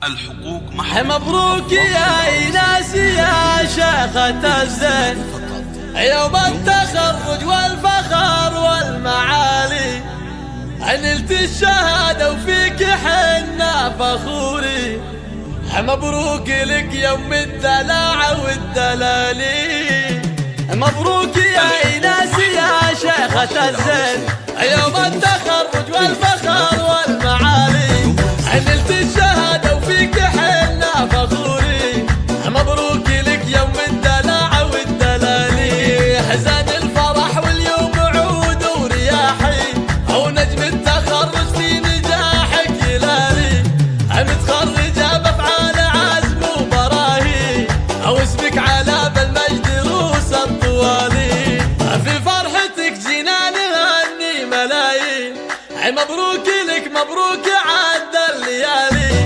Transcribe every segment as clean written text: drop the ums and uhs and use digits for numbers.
الحقوق مبروك يا ايناس يا شيخة الزين، يوم التخرج والفخر والمعالي، نلت الشهادة وفيك حنا فخوري. مبروك لك يوم الدلع والدلالي، مبروك يا ايناس يا شيخة الزين، يوم التخرج والفخر والمعالي، نلت الشهادة وفيك حنا فخوري. مبروك لك يوم الدلع والدلالي، حزن الفرح واليوم عود ورياحي، او نجم التخرج في نجاحك هلالي، متخرجة بافعال عزم وبراهي، او اسمك على بالمجد روس الطوالي، في فرحتك جينا نهني ملايين. مبروك لك مبروك عد الليالي،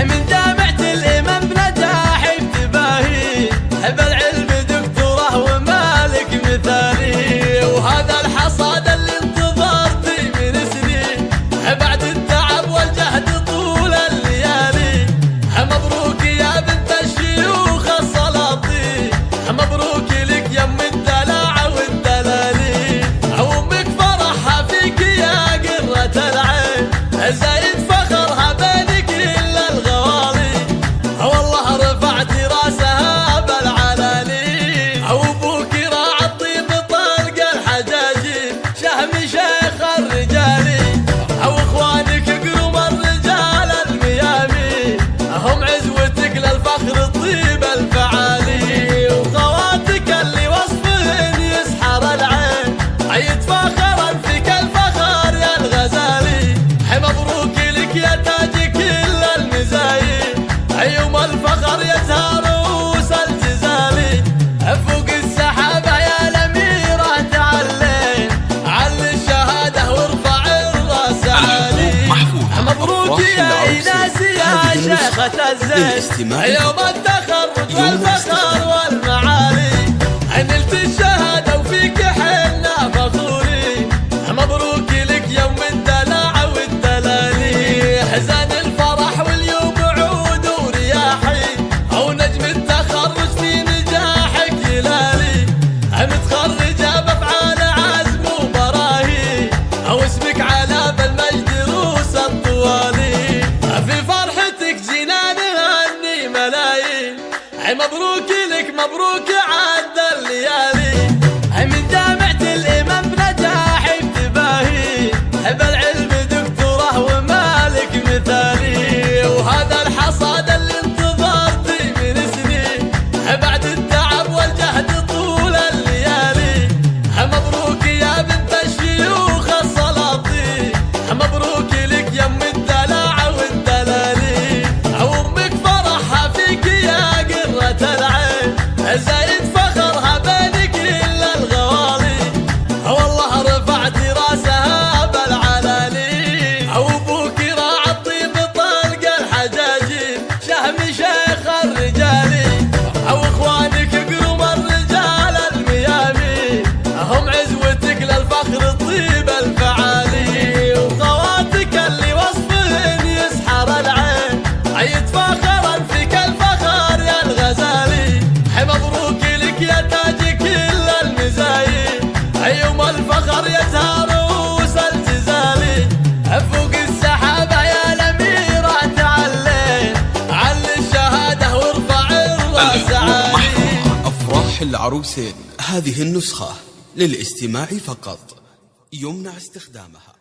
من جامعة الإمام بنجاحك تباهي، بالعلم دكتوراه ومالك مثالي، وهذا الحصاد اللي انتظرتي من سنين، بعد التعب والجهد طول الليالي. مبروك يا بنت الشيوخ السلاطين، مبروك لك يم الدلع والدلالي، أمك فرحها فيك يا قرة العين، زايد فخرها بين كل الغوالي، والله رفعت راسها بالعلالي، أبوك راعى الطيب طلق الحجاجين، شهم شيخ الرجالي، أو إخوانك قروم الرجال الميامي، هم عزوتك للفخر طيب الفعالي، وخواتك اللي وصفهن يسحر العين، يتفاخرن فيك الفخر يا الغزالي. مبروك لك يا تاج كل المزايين، يوم الفخر يزهر رؤوس الجزالي، فوق السحابة يا الأميرة تعلين، علي الشهادة وارفع الراس عالي. مبروك يا ايناس يا شيخة الزين، يوم التخرج والفخر والمعالي، نلت الشهادة وفيك حنا فخوري. مبروك لك يوم الدلع والدلالي، حزن الفرح واليوم عود ورياحي، او نجم التخرج في نجاحك هلالي، متخرجة بافعال عزم وبراهي، او اسمك على بالمجد روس الطوالي، في فرحتك جينا نهني ملايين. مبروك لك مبروك عد الليالي، من جامعة الإمام بنجاحك تباهي، بالعلم دكتوراه ومالك مثالي، وهذا الحصاد اللي انتظرتي من سنين، بعد التعب والجهد طول الليالي. مبروك يا بنت الشيوخ السلاطين، مبروك لك يم الدلع والدلالي، أمك فرحها فيك يا قرة العين، زايد فخرها بين كل الغوالي، والله رفعت راسها بالعلالي، أبوك راعى الطيب طلق الحجاجين، شهم شيخ الرجالي، أو إخوانك قروم الرجال الميامي، هم عزوتك للفخر طيب الفعالي، وخواتك اللي وصفهن يسحر العين، يتفاخرن فيك الفخر يا الغزالي. مبروك لك يا تاج كل المزايين، يوم الفخر يزهر رؤوس الجزالي، فوق السحابة يا الأميرة تعلين، علي الشهادة وارفع الراس عالي. أفراح العروسين، هذه النسخة للاستماع فقط، يمنع استخدامها.